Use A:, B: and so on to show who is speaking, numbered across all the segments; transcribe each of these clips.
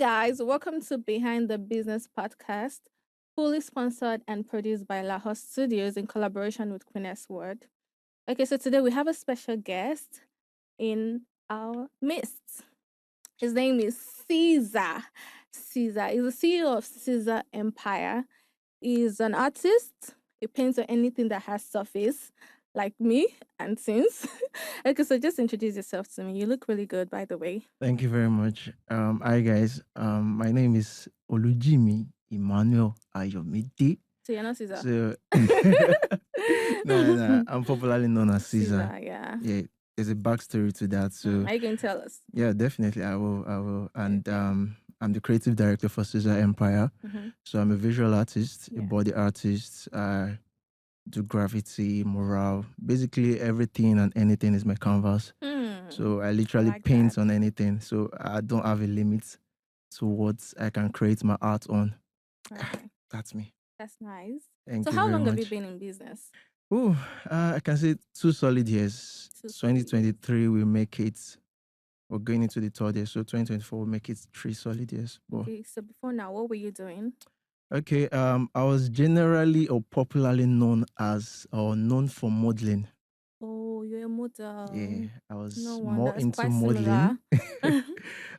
A: guys, welcome to Behind the Business podcast, fully sponsored and produced by Lahore Studios in collaboration with Queen S Word. Okay, so today we have a special guest in our midst. His name is Ceazer. Caesar is the CEO of Caesar Empire. He's an artist. He paints on anything that has surface, like me and since. Okay, so just introduce yourself to me. You look really good, by the way.
B: Thank you very much. Hi guys. My name is Olujimi Emmanuel Ayomide.
A: So you're not Caesar.
B: So no, I'm popularly known as Caesar.
A: Caesar, yeah.
B: Yeah, there's a backstory to that. So
A: Are you going to tell us?
B: yeah, definitely I will. I will. And
A: Okay.
B: I'm the creative director for Caesar Empire.
A: Mm-hmm.
B: So I'm a visual artist, a
A: Yeah.
B: body artist. I do graffiti, mural, basically everything and anything is my canvas. So I literally
A: like
B: paint
A: that.
B: on anything. So I don't have a limit to what I can create my art on.
A: Okay.
B: That's me.
A: That's nice.
B: Thank
A: So
B: you
A: how
B: very
A: long have you
B: much.
A: been in business?
B: Oh, I can say 2 solid years.
A: Two solid years.
B: 2023 we make it. We're going into the third year, so 2024 will make it 3 solid years. But
A: Okay, so before now, what were you doing?
B: okay, I was generally or popularly known as or known for modeling.
A: Oh, you're a model.
B: Yeah, I
A: No
B: was
A: wonder.
B: more
A: It's
B: into
A: quite
B: modeling.
A: similar.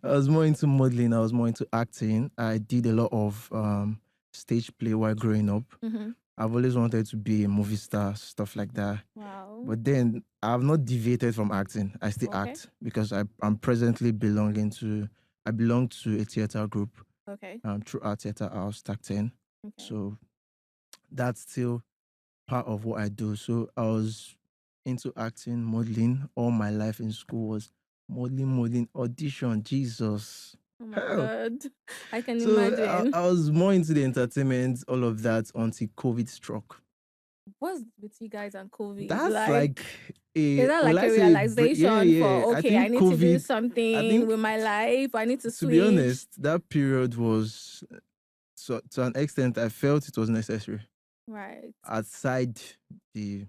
B: I was more into modeling. I was more into acting. I did a lot of stage play while growing up.
A: Mm-hmm.
B: I've always wanted to be a movie star, stuff like that.
A: Wow.
B: But then I've not deviated from acting. I still
A: Okay.
B: act because I'm presently I belong to a theater group
A: Okay.
B: through our theater house, TAC 10.
A: Okay.
B: So that's still part of what I do. So I was into acting, modeling. All my life in school was modeling, audition. Jesus.
A: Oh my
B: Hell.
A: God. I can
B: So
A: imagine.
B: I was more into the entertainment, all of that until COVID struck.
A: What's with you guys and COVID?
B: That's
A: Like,
B: like
A: is
B: a,
A: that
B: will
A: like
B: I
A: a
B: say, yeah,
A: realization
B: yeah.
A: for,
B: I
A: okay, I
B: think
A: need to do
B: COVID, I
A: something
B: think,
A: with my life. I need to
B: to be
A: switch.
B: honest, that period was, so to an extent, I felt it was necessary.
A: Right.
B: Aside the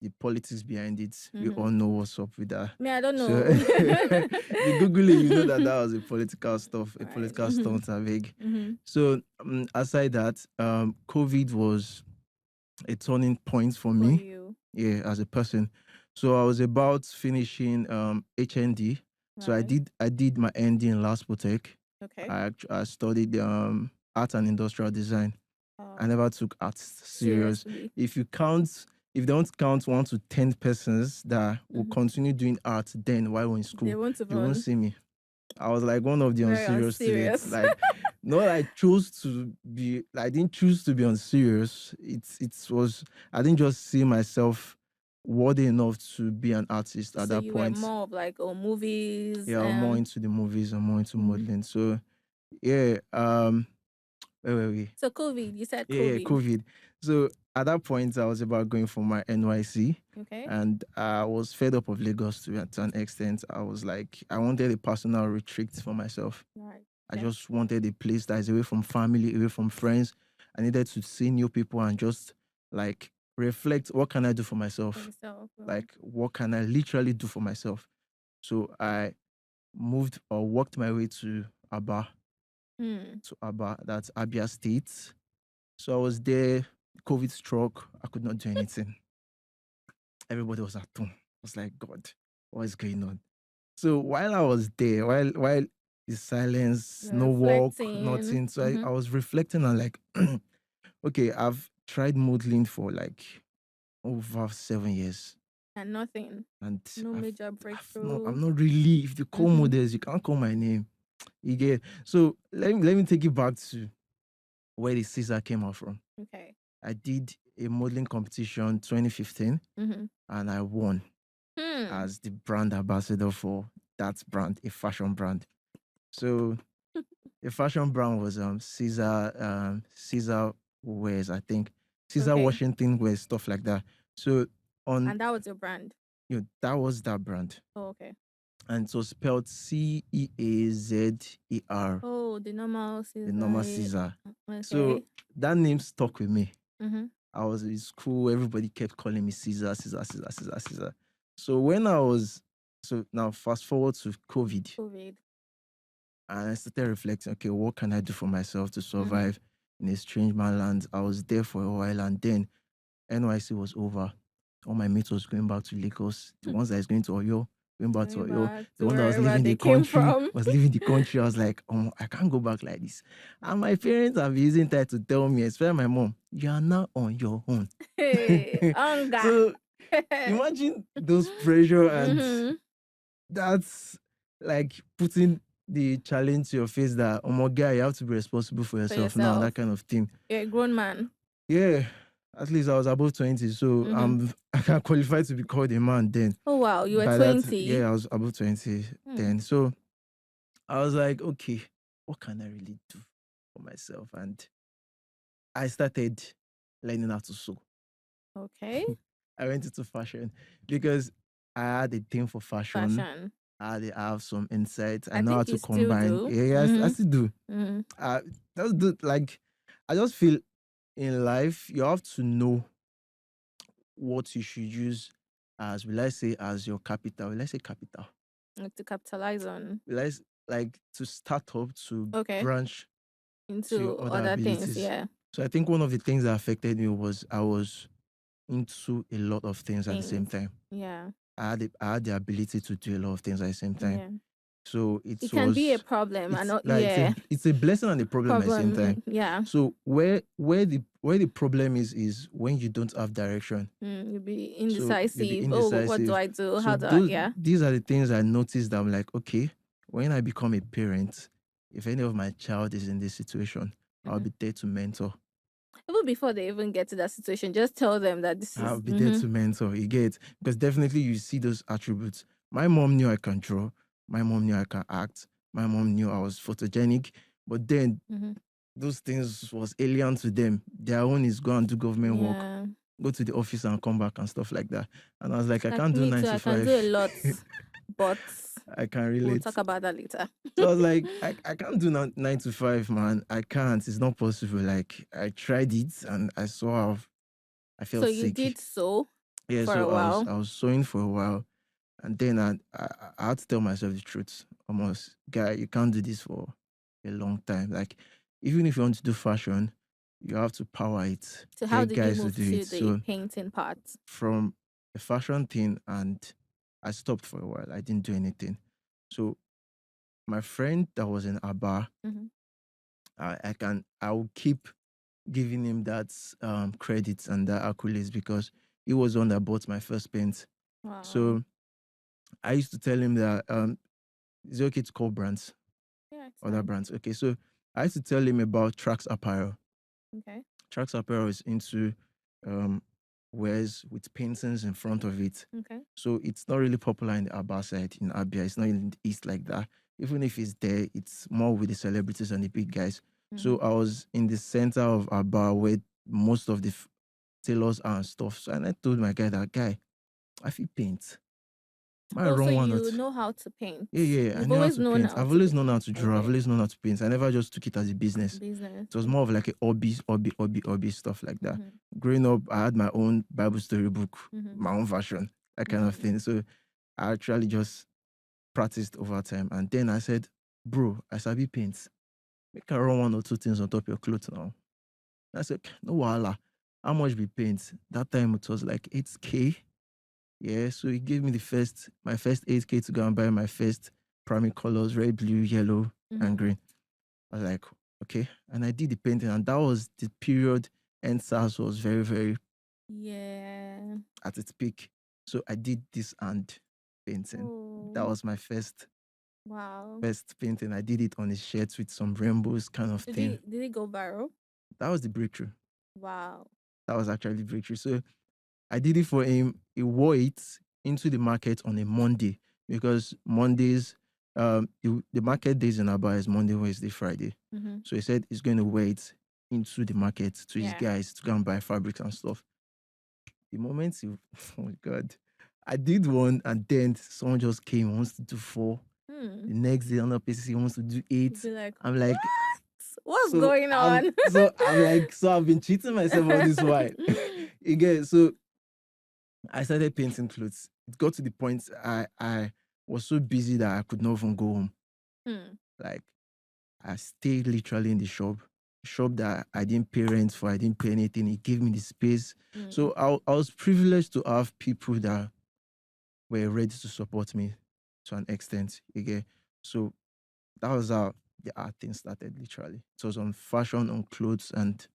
B: the politics behind it, we
A: Mm-hmm.
B: all know what's up with that.
A: Me, I don't
B: So
A: know.
B: if you Google it, you know that that was a political stuff, a
A: Right.
B: political stunt, I beg.
A: Mm-hmm.
B: So aside that, COVID was a turning point for
A: For
B: me,
A: you.
B: yeah, as a person. So I was about finishing HND. So
A: Right.
B: I did my ND in Laspotech.
A: Okay.
B: I studied art and industrial design. I never took art serious.
A: Seriously.
B: If they don't count 1 to 10 persons that will
A: Mm-hmm.
B: continue doing art, then while we're in
A: They
B: school,
A: won't
B: you won't
A: even.
B: see me. I was like one of the
A: Very
B: unserious students.
A: unserious.
B: Like, not I chose to be. I didn't choose to be unserious. It was. I didn't just see myself worthy enough to be an artist at
A: So
B: that
A: you were
B: point.
A: more of like movies
B: Yeah, I'm more
A: and
B: into the movies. I'm more into
A: Mhm.
B: modeling. So yeah. Wait, wait, wait.
A: So COVID, you said
B: Yeah,
A: COVID.
B: COVID. So at that point, I was about going for my NYC,
A: Okay.
B: and I was fed up of Lagos to an extent. I was like, I wanted a personal retreat for myself.
A: Right.
B: I
A: Okay.
B: just wanted a place that is away from family, away from friends. I needed to see new people and just like reflect, what can I do for
A: For
B: myself?
A: yourself. Right.
B: Like, what can I literally do for myself? So I moved or worked my way to Aba, that's Abia State. So I was there, COVID struck, I could not do anything. Everybody was at home. I was like, God, what is going on? So while I was there, while the silence,
A: You're
B: no work,
A: reflecting.
B: nothing. So I was reflecting on like, okay, I've tried modeling for like over 7 years.
A: And nothing.
B: And
A: No major breakthrough.
B: I'm not really, if you call models, you can't call my name. You get. So let me take you back to where the Caesar came out from.
A: Okay.
B: I did a modeling competition 2015 and I won as the brand ambassador for that brand, a fashion brand. So the fashion brand was Caesar wears, I think. Caesar
A: Okay.
B: Washington wears, stuff like that. So
A: And that was your brand.
B: that was that brand.
A: Oh, okay.
B: And it was spelled Ceazer.
A: Oh, the normal Caesar.
B: The normal Caesar.
A: Okay.
B: So that name stuck with me.
A: Mm-hmm.
B: I was in school, everybody kept calling me Caesar, Caesar, Caesar, Caesar, Caesar. So when I was, so now fast forward to COVID. And I started reflecting, okay, what can I do for myself to
A: Mm-hmm.
B: survive in a strange man land? I was there for a while, and then NYC was over. All my mates was going back to Lagos. The ones that is going to Oyo, going back to
A: Going
B: Oyo.
A: back
B: The
A: to
B: one that was
A: wherever
B: leaving
A: they
B: the
A: came
B: country
A: from.
B: was leaving the country. I was like, oh, I can't go back like this. And my parents have been using that to tell me, especially my mom, you are now on your own.
A: Hey, Anga.
B: So imagine those pressure, and
A: Mm-hmm.
B: that's like putting the challenge to your face that, oh my guy, you have to be responsible for
A: For
B: yourself now,
A: yourself.
B: that kind of thing.
A: You're a grown man.
B: Yeah, at least I was above 20, so I can qualify to be called a man then.
A: Oh wow, you were
B: By
A: 20.
B: that, yeah, I was above 20 then. So I was like, okay, what can I really do for myself? And I started learning how to sew.
A: Okay.
B: I went into fashion because I had a thing for fashion.
A: Fashion.
B: I have some insights. I
A: I
B: know how
A: think
B: to
A: you still
B: combine.
A: do.
B: Yeah, I still do.
A: Mm-hmm.
B: That's the, like, I just feel in life you have to know what you should use as, will I say, as your capital. Will I say capital?
A: Like to capitalize on.
B: Will I like to start up to
A: Okay.
B: branch to
A: Into
B: your other
A: other things,
B: abilities.
A: yeah.
B: So I think one of the things that affected me was I was into a lot of things at the same time.
A: Yeah.
B: I had the ability to do a lot of things at the same time.
A: Yeah.
B: So it
A: can be a
B: was
A: problem, and
B: it's like
A: yeah,
B: it's a blessing and a problem at the same time.
A: Yeah.
B: So where the problem is when you don't have direction.
A: You'll be
B: So you'll be
A: indecisive. Oh, what do
B: indecisive.
A: I do?
B: So
A: How do I? Yeah.
B: these are the things I noticed that I'm like, okay, when I become a parent, if any of my child is in this situation, I'll be there to mentor.
A: Even before they even get to that situation, just tell them that this is.
B: I'll be there to mentor. You get, because definitely you see those attributes. My mom knew I can draw. My mom knew I can act. My mom knew I was photogenic. But then those things was alien to them. Their own is go and do government work, go to the office and come back and stuff like that. And I was like, I can't do 9 to 5.
A: I can do a lot, but
B: I can relate.
A: we'll talk about that later.
B: So I was like, I can't do 9 to 5, man. I can't. It's not possible. Like, I tried it and I saw how I felt sick.
A: So you did so
B: yeah,
A: for
B: so
A: a while.
B: I was sewing for a while. And then I had to tell myself the truth. Almost, guy, you can't do this for a long time. Like, even if you want to do fashion, you have to power it.
A: So how did you
B: guys
A: move
B: to do
A: to
B: it.
A: the
B: So
A: painting part?
B: from a fashion thing, and I stopped for a while. I didn't do anything. So my friend that was in Aba, I will keep giving him that credit and that accolades because he was the one that bought my first paint.
A: Wow.
B: So I used to tell him that it's okay to call brands.
A: Yeah, it's
B: Other
A: fine.
B: brands. Okay, so I used to tell him about Trax Apparel.
A: Okay.
B: Trax Apparel is into wears with paintings in front of it.
A: Okay.
B: So it's not really popular in the Aba side, in Abia. It's not in the East like that. Even if it's there, it's more with the celebrities and the big guys. So I was in the center of Aba where most of the tailors are and stuff. So and I told my guy that, guy, I feel paint.
A: So you know how to paint?
B: Yeah.
A: You've always known how
B: I've
A: to
B: always
A: paint.
B: known how to draw. I've always known how to paint. I never just took it as a business. It was more of like a hobby, stuff like that. Growing up, I had my own Bible story book, my own version, that kind of thing. So I actually just practiced over time. And then I said, bro, I sabi paint. Make I run 1 or 2 things on top of your clothes now. And I said, no wahala. How much be paint? That time it was like 8K. Yeah, so he gave me my first 8K to go and buy my first primary colors, red, blue, yellow, and green. I was like, okay. And I did the painting, and that was the period NSAS was very, very at its peak. So I did this and painting. That was my first painting. I did it on a shirt with some rainbows kind of thing.
A: Did it go viral?
B: That was the breakthrough.
A: Wow.
B: That was actually the breakthrough. So I did it for him. He wore it into the market on a Monday because Mondays, the market days in Aba is Monday, Wednesday, Friday. So he said he's going to wear it into the market to his guys to go and buy fabrics and stuff. The moment oh my God, I did one and then someone just came, wants to do 4. The next day, another person wants to do 8. I'm like,
A: what's going on?
B: So I'm like, so I've been cheating myself all this while. Again, so I started painting clothes. It got to the point I was so busy that I could not even go home. Like I stayed literally in the shop that I didn't pay rent for, I didn't pay anything. He gave me the space. So I was privileged to have people that were ready to support me to an extent. Okay. So that was how the art thing started literally. It was on fashion, on clothes, and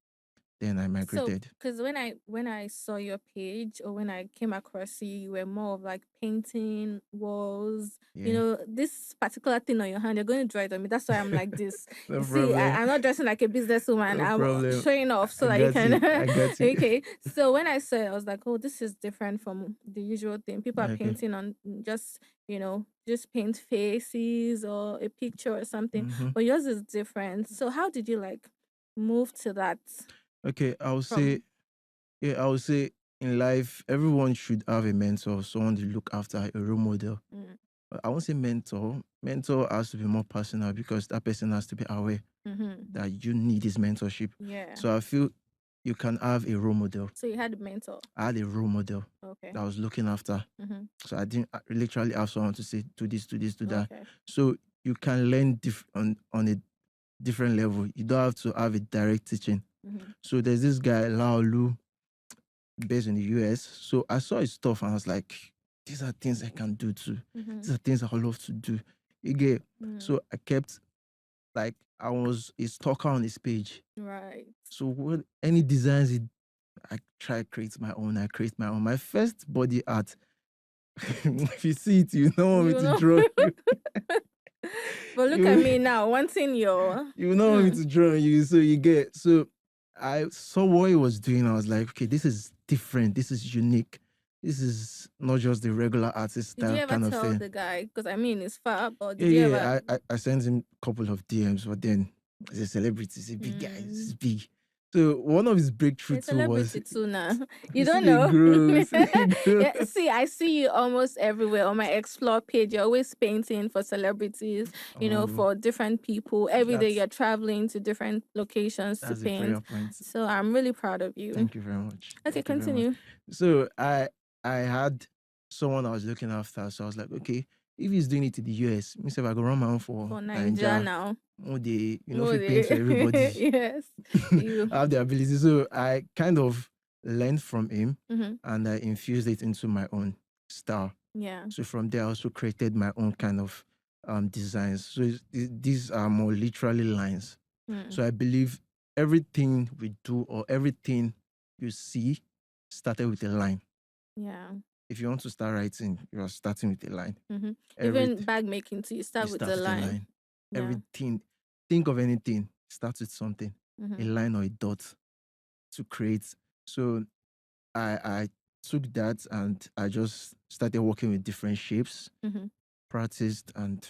B: then I
A: So,
B: migrated.
A: because when I saw your page or when I came across you, you were more of like painting walls.
B: Yeah.
A: This particular thing on your hand, you're going to draw it on me. That's why I'm like this.
B: No
A: You see,
B: problem.
A: I'm not dressing like a businesswoman.
B: No
A: I'm
B: problem.
A: showing off so
B: I
A: that you
B: got you.
A: can.
B: I got you.
A: Okay. So when I saw it, I was like, oh, this is different from the usual thing. People are
B: Okay.
A: painting on just paint faces or a picture or something,
B: Mm-hmm.
A: but yours is different. So how did you like move to that
B: Okay.
A: from?
B: I would say in life, everyone should have a mentor, someone to look after, a role model.
A: Mm.
B: But I won't say mentor. Mentor has to be more personal because that person has to be aware
A: Mm-hmm.
B: that you need his mentorship.
A: Yeah.
B: So I feel you can have a role model.
A: So you had a mentor.
B: I had a role model
A: Okay.
B: that I was looking after.
A: Mm-hmm.
B: So I didn't literally have someone to say, do this, do this, do that.
A: Okay.
B: So you can learn on a different level. You don't have to have a direct teaching.
A: Mm-hmm.
B: So there's this guy, Lao Lu, based in the US. So I saw his stuff and I was like, these are things I can do too.
A: Mm-hmm.
B: These are things I love to do. You get.
A: Mm.
B: So I kept like I was a stalker on his page.
A: Right.
B: So what any designs I try to create my own. I create my own. My first body art. If you see it, you know me
A: You
B: to
A: know.
B: draw.
A: But look at me now, wanting your.
B: You know me to draw you, so you get. So I saw what he was doing. I was like, okay, this is different. This is unique. This is not just the regular artist
A: Did you
B: style
A: ever
B: kind of
A: tell
B: thing.
A: the guy? Because I mean, it's far. But
B: Yeah,
A: did you ever?
B: yeah. I sent him a couple of DMs, but then he's a celebrity. He's a big guy. He's big. So one of his breakthrough
A: A
B: too was
A: celebrity too now. You
B: you
A: don't
B: see the
A: know.
B: grows.
A: Yeah, see, I see you almost everywhere on my explore page. You're always painting for celebrities, for different people. Every day
B: That's
A: you're traveling to different locations to
B: that's a prayer
A: paint.
B: point.
A: So I'm really proud of you.
B: Thank you very much.
A: Okay,
B: Thank you very much.
A: continue.
B: So I had someone I was looking after. So I was like, okay, if he's doing it in the US, means if I go run my own for
A: For Nigeria
B: Nigeria,
A: now.
B: if you paint for everybody,
A: Yes. You.
B: I have the ability. So I kind of learned from him
A: Mm-hmm.
B: and I infused it into my own style.
A: Yeah.
B: So from there, I also created my own kind of designs. So these are more literally lines.
A: Mm.
B: So I believe everything we do or everything you see started with a line.
A: Yeah.
B: If you want to start writing, you are starting with a line.
A: Mm-hmm. Even bag making too, you
B: You
A: start with
B: start
A: the
B: with a
A: line.
B: line.
A: Yeah.
B: Everything, think of anything, start with something, a line or a dot to create. So I took that and I just started working with different shapes, practiced, and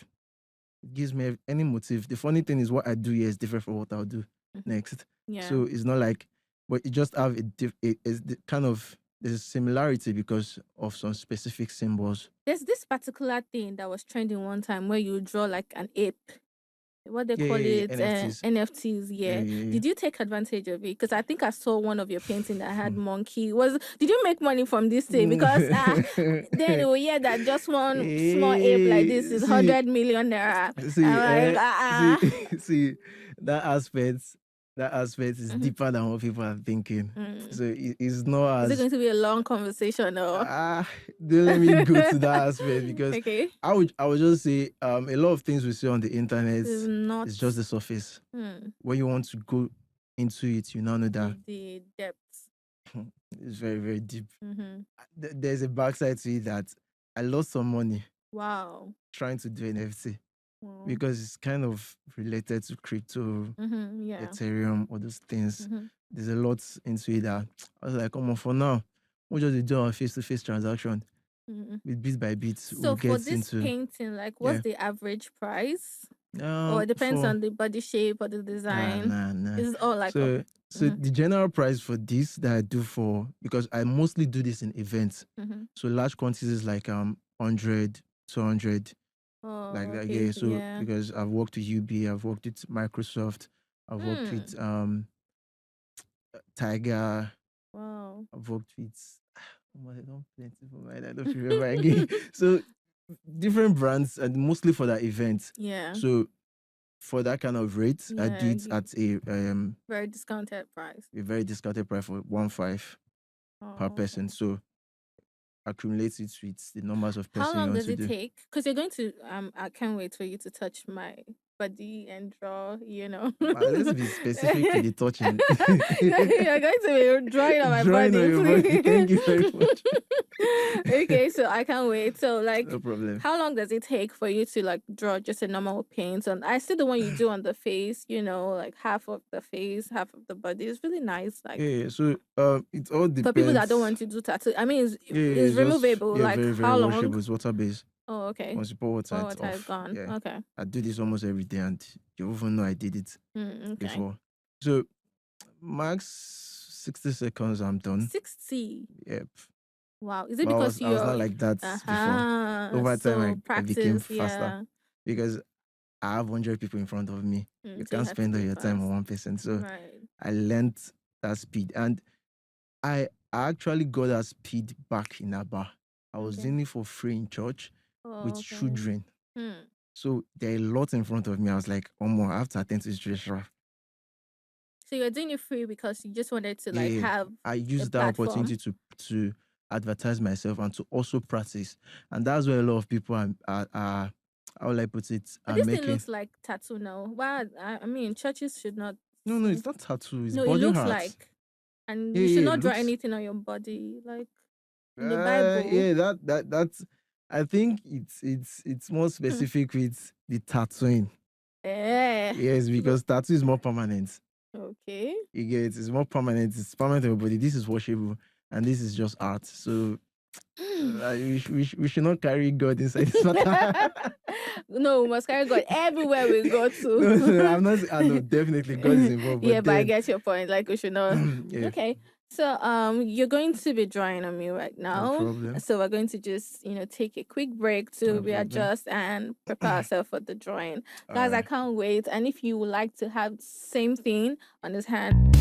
B: it gives me any motive. The funny thing is what I do here is different from what I'll do next.
A: Yeah.
B: So it's not like, but you just have there's a similarity because of some specific symbols.
A: There's this particular thing that was trending one time where you draw like an ape. What they call
B: Yeah,
A: it,
B: NFTs.
A: NFTs. Yeah.
B: Yeah.
A: Did you take advantage of it? Because I think I saw one of your painting that had monkey. Did you make money from this thing? Because then we hear that just one small ape like this is 100 million naira.
B: See, that aspect is deeper than what people are thinking. So it's not
A: Is it
B: as
A: going to be a long conversation or?
B: don't let me go to that aspect because
A: Okay.
B: I would just say a lot of things we see on the internet
A: It's
B: is just the surface. When you want to go into it, you now know that
A: the depths.
B: it's very, very deep. There's a backside to it that I lost some money.
A: Wow.
B: Trying to do NFT. Because it's kind of related to crypto, Ethereum, all those things. There's a lot into it that I was like, come on, for now, we'll just do a face-to-face transaction. With bit by bit,
A: So
B: we'll
A: for
B: get
A: this
B: into
A: painting, like, what's the average price? Or it
B: it
A: depends on the body shape or the design.
B: Nah.
A: It's all like
B: so the general price for this that I do because I mostly do this in events. So large quantities like 100, 200. Like that,
A: okay.
B: yeah. So because I've worked with UB, I've worked with Microsoft, I've worked with Tiger.
A: Wow.
B: I've worked with I don't plenty for mine. I don't remember again. So different brands and mostly for that event.
A: Yeah.
B: So for that kind of rate, I do
A: Yeah,
B: it at
A: very discounted price.
B: a very discounted price for 1.5 per
A: Oh,
B: person.
A: okay.
B: So accumulate it with the numbers of
A: How
B: person you
A: long
B: want
A: does
B: to
A: it
B: do.
A: take? Because you're going to I can't wait for you to touch my body and draw, you know.
B: Let's be specific with the touching.
A: You're going to be drawing on my
B: Drawing on
A: body,
B: your body. Thank you very much.
A: Okay, so I can't wait. So like
B: No problem.
A: how long does it take for you to like draw just a normal paint on? I see the one you do on the face, you know, like half of the face, half of the body. It's really nice. Like
B: Yeah, so it all
A: for people that don't
B: depends.
A: want to do tattoo. I mean
B: Yeah,
A: it's
B: it's just
A: removable. Like
B: very, very
A: how long?
B: washable. It's water based.
A: Oh, okay.
B: Once you pour water,
A: Well,
B: it's
A: what has
B: off.
A: gone.
B: Yeah.
A: Okay.
B: I do this almost every day and you even know I did it
A: Okay.
B: before. So max 60 seconds, I'm done.
A: 60.
B: Yep.
A: Wow. Is it
B: But
A: because
B: I was not
A: you're
B: like that before. Over
A: so
B: time, I became
A: practice,
B: faster
A: yeah.
B: because I have 100 people in front of me. You
A: So you
B: can't
A: have to
B: spend all
A: be
B: your time on
A: fast.
B: one person. So
A: Right.
B: I learned that speed. And I actually got that speed back in Aba. I was
A: Okay.
B: doing it for free in church with
A: Oh, okay.
B: children. So there are a lot in front of me. I was like, oh, more, I have to attend to this children.
A: So you're doing it free because you just wanted to like
B: Yeah,
A: have
B: I
A: a
B: used that
A: platform.
B: opportunity to advertise myself and to also practice. And that's where a lot of people are how will I put it,
A: But
B: are
A: this thing
B: making.
A: looks like tattoo now. Wow, I mean churches should not
B: No,
A: see.
B: it's not tattoo, it's
A: No, it
B: body
A: looks
B: art.
A: like, and
B: Yeah,
A: you should
B: yeah,
A: not
B: it
A: draw
B: looks.
A: anything on your body like in the Bible.
B: Yeah, that's. I think it's more specific with the tattooing.
A: Eh.
B: Yes, because tattoo is more permanent.
A: Okay.
B: You get it, it's more permanent. It's permanent on your body. This is washable, and this is just art. So we should not carry God inside this matter.
A: No, we must carry God everywhere we go to.
B: No, I'm not. I know definitely God is involved, but
A: Yeah, but I
B: then
A: get your point. Like we should not.
B: yeah,
A: Okay. So you're going to be drawing on me right
B: no
A: now.
B: problem.
A: So we're going to just, take a quick break to
B: No problem.
A: readjust and prepare ourselves for the drawing. Guys, I
B: Alright.
A: can't wait. And if you would like to have same thing on his hand.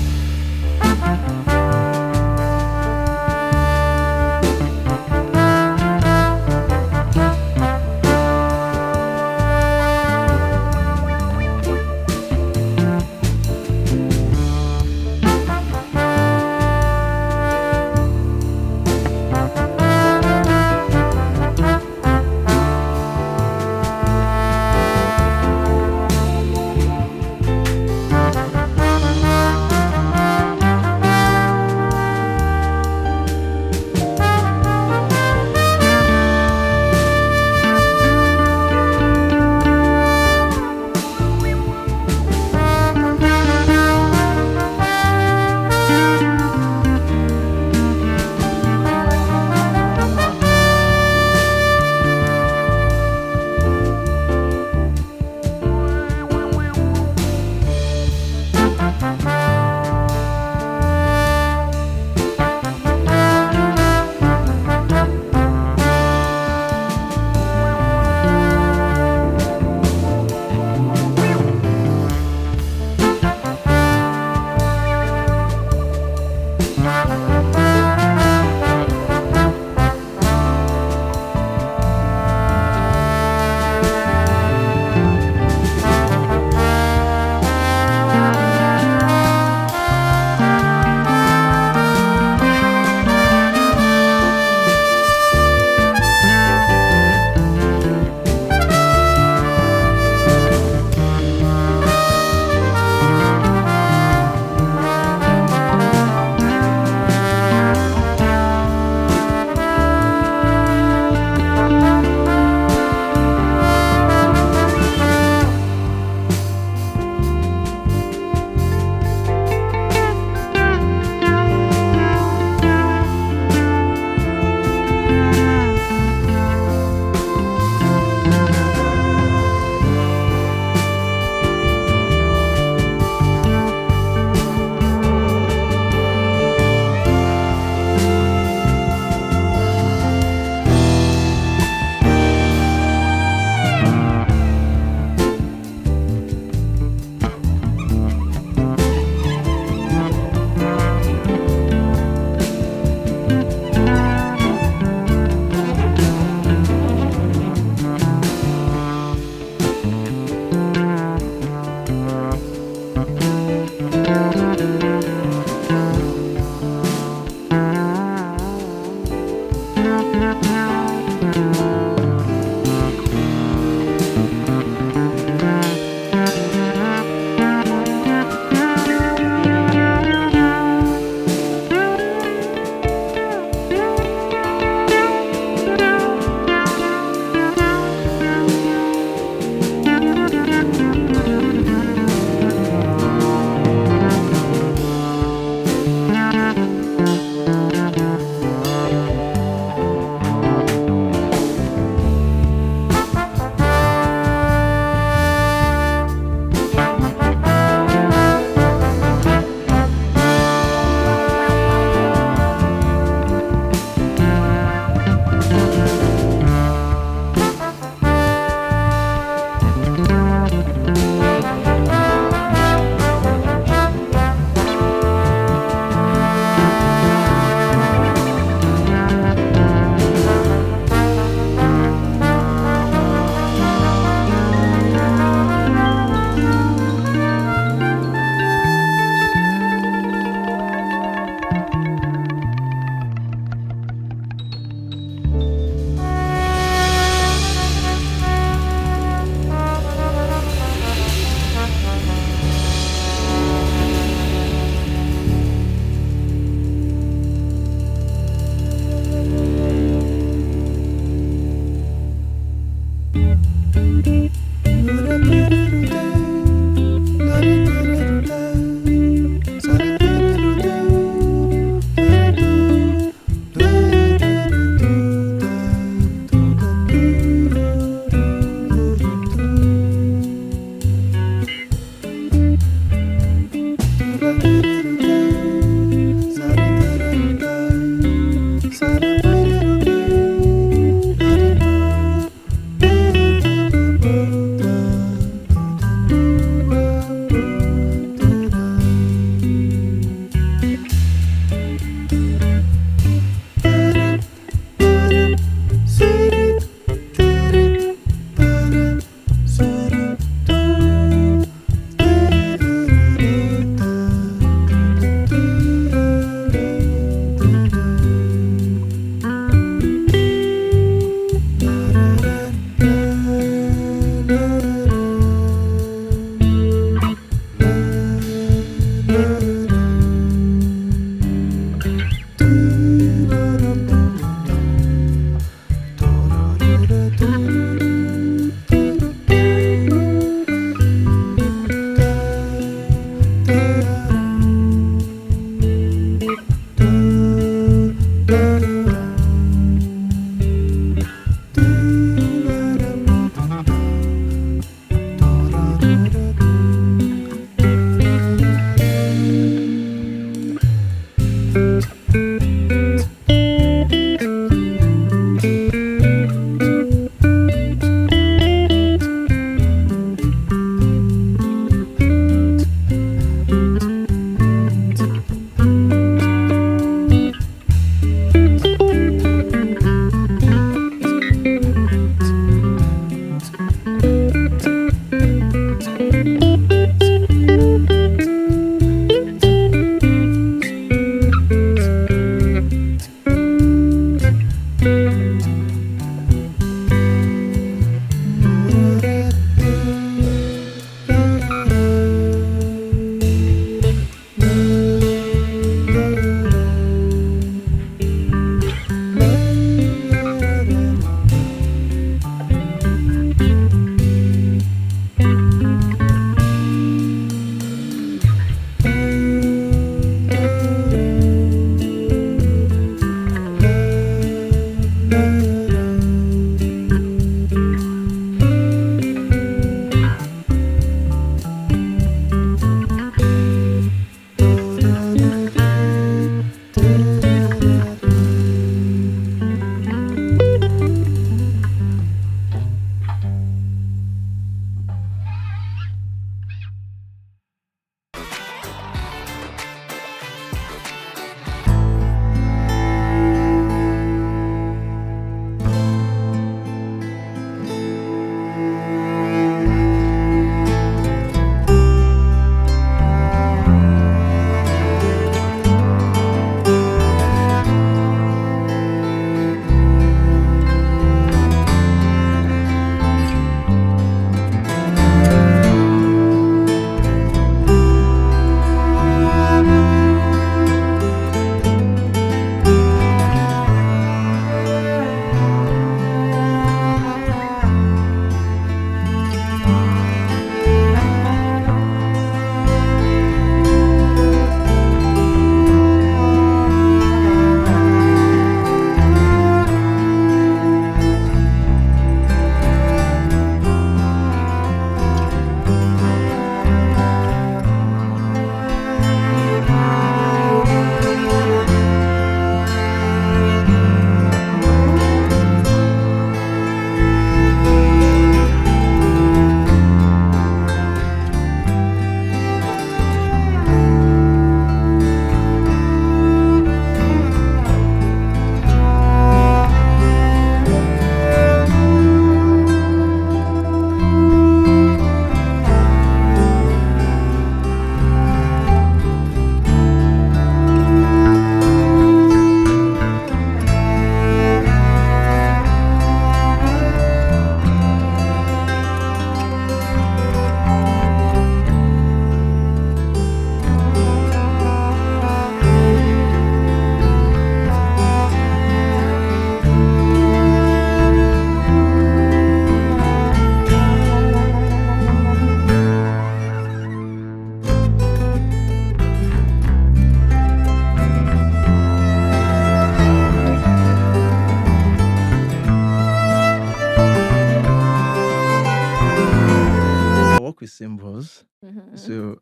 B: Work with symbols.
A: Mm-hmm.
B: So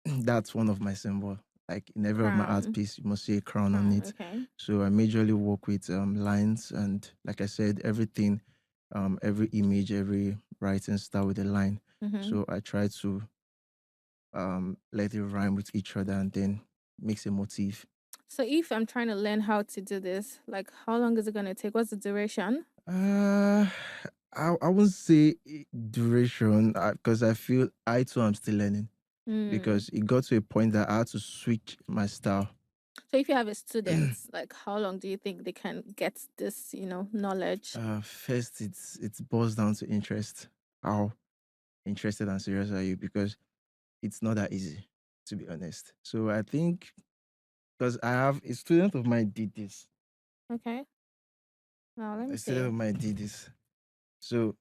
B: that's one of my symbols. like in every of my art
A: Crown.
B: piece, you must see a crown on
A: Crown.
B: it.
A: Okay.
B: So I majorly work with lines, and like I said, everything, every image, every writing start with a line.
A: Mm-hmm.
B: So I try to let it rhyme with each other and then makes a motif.
A: So if I'm trying to learn how to do this, like how long is it gonna take? What's the duration?
B: Uh, I won't say duration because I feel I too am still learning,
A: Mm.
B: because it got to a point that I had to switch my style.
A: So if you have a student, like how long do you think they can get this, knowledge?
B: First, it boils down to interest. How interested and serious are you? Because it's not that easy, to be honest. So I think, because I have a student of mine did this.
A: Okay. Now let me
B: A student
A: see.
B: of mine did this. So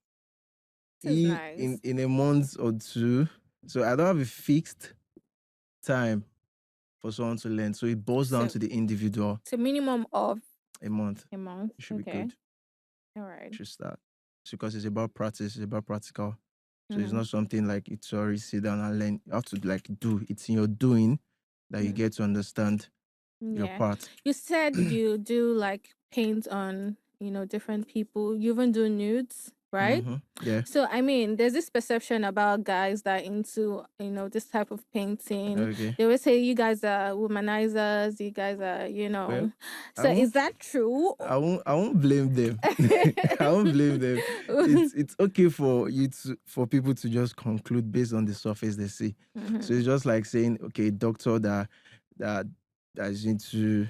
A: This is
B: he
A: nice.
B: in a month or two. So I don't have a fixed time for someone to learn. So it boils down
A: So
B: to the individual.
A: it's a minimum of
B: A month.
A: a month.
B: It should be
A: Okay.
B: good.
A: All right.
B: Should start. Because it's about practice, it's about practical. So it's
A: Mm-hmm.
B: not something like it's already sit down and learn. You have to like do. It's in your doing that you get to understand your
A: Yeah.
B: part.
A: You said you do like paint on, different people. You even do nudes, right?
B: Yeah.
A: So I mean, there's this perception about guys that are into, this type of painting.
B: Okay.
A: They always say you guys are womanizers, you guys are,
B: Well, I
A: So is
B: won't
A: that true?
B: I won't blame them. I won't blame them. It's okay for you to for people to just conclude based on the surface they see. So
A: Mhm.
B: it's just like saying, okay, doctor that that is into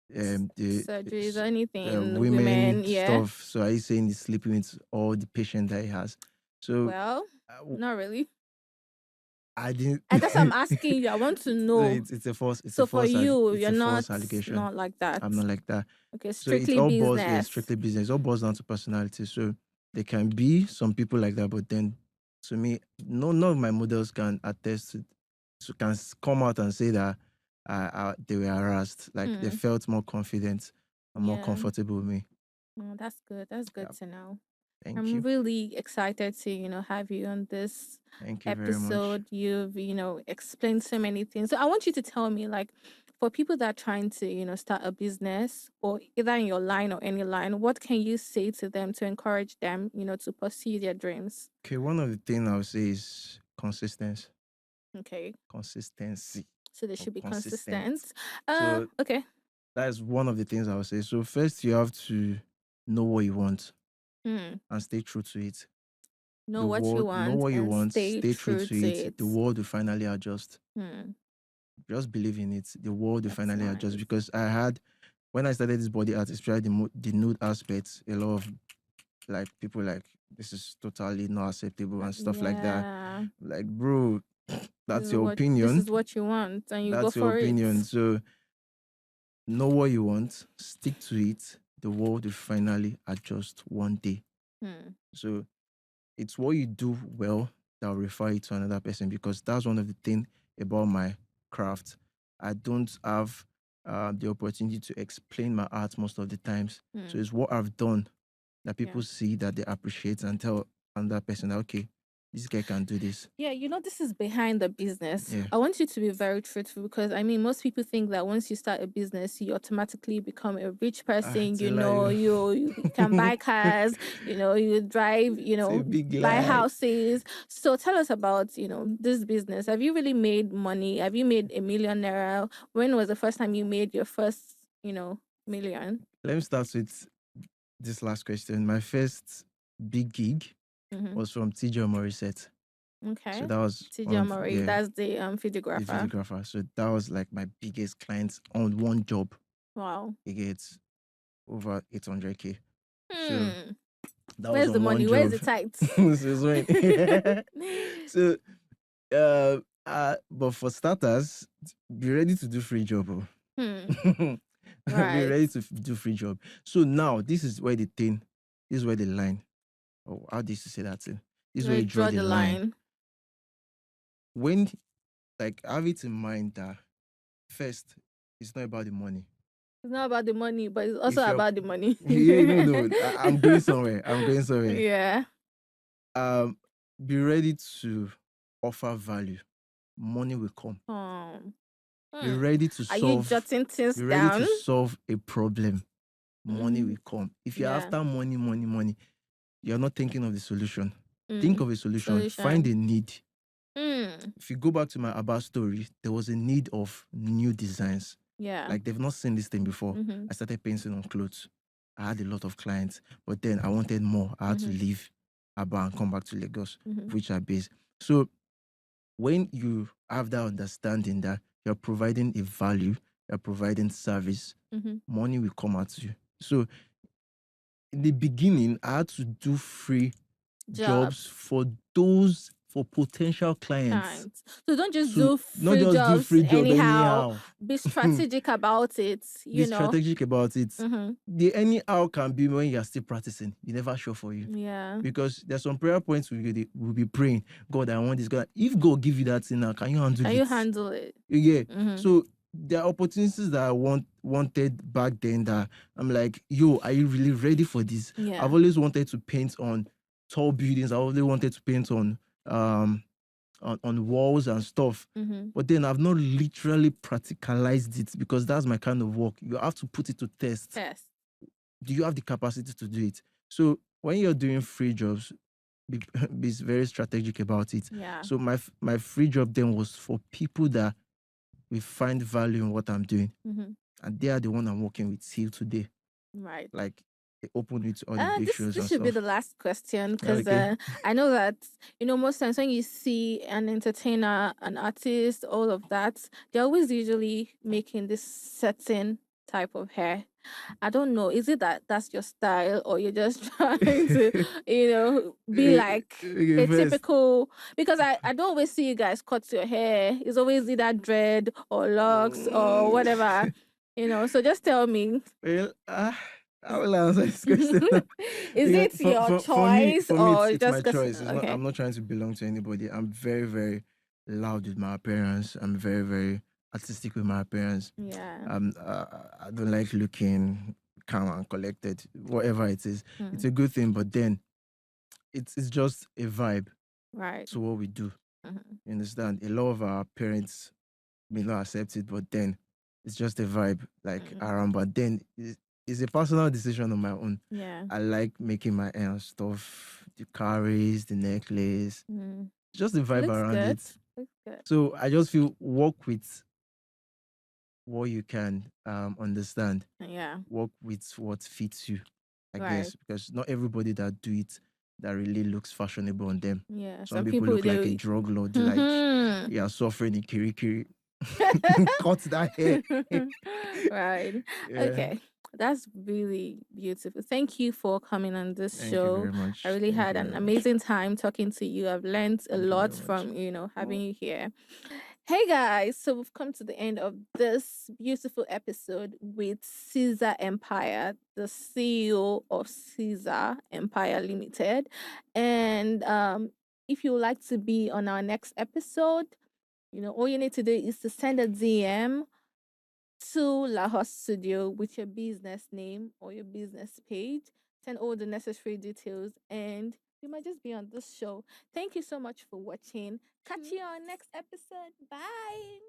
B: the
A: Surgeries or anything,
B: women
A: women, yeah.
B: stuff. So are you saying he's sleeping with all the patient that he has? So
A: Well, not really.
B: I didn't.
A: That's what I'm asking you. I want to
B: So
A: know.
B: it's a
A: So for
B: false
A: you,
B: it's
A: you're
B: a false
A: not
B: allegation.
A: not like that.
B: I'm not like that.
A: Okay,
B: So it
A: strictly
B: all boils, yeah,
A: business.
B: strictly business. It all boils down to personality. So there can be some people like that, but then to me, none of my models can attest to come out and say that they were harassed. Like they
A: Hmm.
B: felt more confident and more
A: Yeah.
B: comfortable with me.
A: Oh, that's good. That's
B: Yeah.
A: good to know.
B: Thank
A: I'm
B: you.
A: really excited to, have you on this
B: Thank you very much.
A: episode. You've, explained so many things. So I want you to tell me, like, for people that are trying to, start a business or either in your line or any line, what can you say to them to encourage them, to pursue their dreams?
B: Okay, one of the things I would say is consistency.
A: Okay.
B: Consistency.
A: So they
B: Or
A: should be
B: consistent.
A: consistent.
B: So
A: Okay.
B: that is one of the things I would say. So first you have to know what you want
A: Hmm.
B: and stay true to it.
A: Know
B: The
A: what you
B: world, know
A: want
B: what you
A: and
B: want,
A: stay
B: stay true
A: true
B: to
A: to
B: it.
A: it.
B: The world will finally adjust.
A: Hmm.
B: Just believe in it. The world will
A: That's
B: finally adjust.
A: nice.
B: Because I had, when I started this body art, especially the nude aspects, a lot of like people like, this is totally not acceptable and stuff like that.
A: Yeah.
B: Like, bro, that's your
A: This
B: opinion.
A: is what you want and you go
B: That's your
A: for it.
B: opinion. So know what you want, stick to it. The world will finally adjust one day.
A: Hmm.
B: So it's what you do well that will refer you to another person, because that's one of the things about my craft. I don't have the opportunity to explain my art most of the times. So
A: Hmm.
B: it's what I've done that
A: Yeah.
B: people see, that they appreciate, and tell another person that, okay, this guy can do this.
A: Yeah, this is behind the business.
B: Yeah.
A: I want you to be very truthful because I mean, most people think that once you start a business, you automatically become a rich person.
B: It's a lie.
A: You can buy cars, you drive,
B: It's a big
A: buy
B: lie.
A: houses. So tell us about, this business. Have you really made money? Have you made a millionaire? When was the first time you made your first, million?
B: Let me start with this last question. My first big gig
A: Mm-hmm.
B: was from TJ Morissette. So
A: Okay.
B: that was one
A: TJ
B: of,
A: Murray,
B: yeah,
A: that's the
B: the
A: videographer.
B: videographer. So that was like my biggest client on one job.
A: Wow.
B: He gets over 800K. So
A: Hmm.
B: that was
A: Where's the
B: on one
A: money? Where's
B: job.
A: the tights?
B: So it's when- so but for starters, be ready to do free job.
A: Hmm.
B: Be
A: Right.
B: ready to do free job. So now this is where the line. Oh, how do you say that thing? This is
A: Where
B: where
A: you
B: you draw
A: draw
B: the
A: the
B: line.
A: line.
B: When, like, have it in mind that first, it's not about the money.
A: It's not about the money, but it's also
B: If you're,
A: about the money.
B: yeah, no, I'm going somewhere. I'm going somewhere.
A: Yeah.
B: Be ready to offer value. Money will come.
A: Um.
B: Be
A: Hmm.
B: ready to
A: Are you
B: solve.
A: jotting things
B: Be ready to
A: down?
B: solve a problem. Money
A: Mm-hmm.
B: will come. If you're
A: Yeah.
B: after money, money, money, you're not thinking of the solution. Think
A: Mm.
B: of a solution. Find
A: Solution.
B: a need.
A: Mm.
B: If you go back to my Abba story, there was a need of new designs.
A: Yeah.
B: Like they've not seen this thing before.
A: Mm-hmm.
B: I started painting on clothes. I had a lot of clients, but then I wanted more. I had to
A: Mm-hmm.
B: leave Abba and come back to Lagos,
A: Mm-hmm.
B: which are based. So when you have that understanding that you're providing a value, you're providing service,
A: Mm-hmm.
B: money will come at you. So in the beginning, I had to do free jobs
A: Jobs.
B: for potential clients.
A: Times. So don't just
B: So
A: do
B: not
A: free
B: just do
A: jobs
B: free job
A: anyhow.
B: anyhow.
A: Be strategic about it,
B: Be
A: you know.
B: strategic about it.
A: Mm-hmm.
B: The anyhow can be when you're still practicing. You never sure for you.
A: Yeah.
B: Because there's some prayer points we'll be praying. God, I want this. God, if God give you that thing now, can you handle
A: Can
B: it?
A: you handle it?
B: Yeah.
A: Mm-hmm.
B: So there are opportunities that I wanted back then that I'm like, yo, are you really ready for this?
A: Yeah.
B: I've always wanted to paint on tall buildings. I always wanted to paint on walls and stuff.
A: Mm-hmm.
B: But then I've not literally practicalized it because that's my kind of work. You have to put it to test.
A: Test.
B: Do you have the capacity to do it? So when you're doing free jobs, be, be very strategic about it.
A: Yeah.
B: So my free job then was for people that will find value in what I'm doing.
A: Mm-hmm.
B: And they are the one I'm working with till today.
A: Right.
B: Like they open it all the big
A: This
B: shows
A: this
B: and
A: should be
B: stuff.
A: the last question because
B: Okay.
A: I know that most times when you see an entertainer, an artist, all of that, they're always usually making this certain type of hair. I don't know. Is it that that's your style, or you're just trying to, be like
B: Okay,
A: a
B: first.
A: typical? Because I don't always see you guys cut your hair. It's always either dread or locks or whatever. So just tell me.
B: Well, I will answer this question.
A: Is
B: Yeah,
A: it your choice
B: for me,
A: or
B: it's my
A: just because?
B: choice. It's not.
A: Okay.
B: I'm not trying to belong to anybody. I'm very, very loud with my appearance. I'm very, very artistic with my appearance.
A: Yeah.
B: I don't like looking calm and collected. Whatever it is, it's a good thing. But then, it's just a vibe
A: Right.
B: to what we do.
A: Mhm.
B: You understand? A lot of our parents may not accept it, but then it's just a vibe like around. But then it's a personal decision on my own.
A: Yeah.
B: I like making my hair and stuff, the carries, the necklace, just the vibe
A: Looks
B: around
A: good.
B: it.
A: Looks good.
B: So I just feel work with what you can understand,
A: Yeah.
B: work with what fits you, I
A: Right.
B: guess, because not everybody that do it that really looks fashionable on them.
A: Yeah.
B: Some
A: Some
B: people
A: people
B: look like a
A: they.
B: drug lord, like
A: Mhm.
B: you're suffering in Kirikiri. Cut that hair.
A: Right.
B: Yeah.
A: Okay. That's really beautiful. Thank you for coming on this
B: Thank you
A: show.
B: very
A: I
B: much.
A: really
B: Thank
A: had
B: you
A: an
B: very much.
A: amazing time talking to you. I've learned a
B: Thank you
A: lot
B: very much.
A: from, having you here. Hey guys, so we've come to the end of this beautiful episode with Ceazer Empire, the CEO of Ceazer Empire Limited. And if you would like to be on our next episode, all you need to do is to send a DM to Lahos Studio with your business name or your business page. Send all the necessary details, and you might just be on this show. Thank you so much for watching. Catch you on next episode. Bye.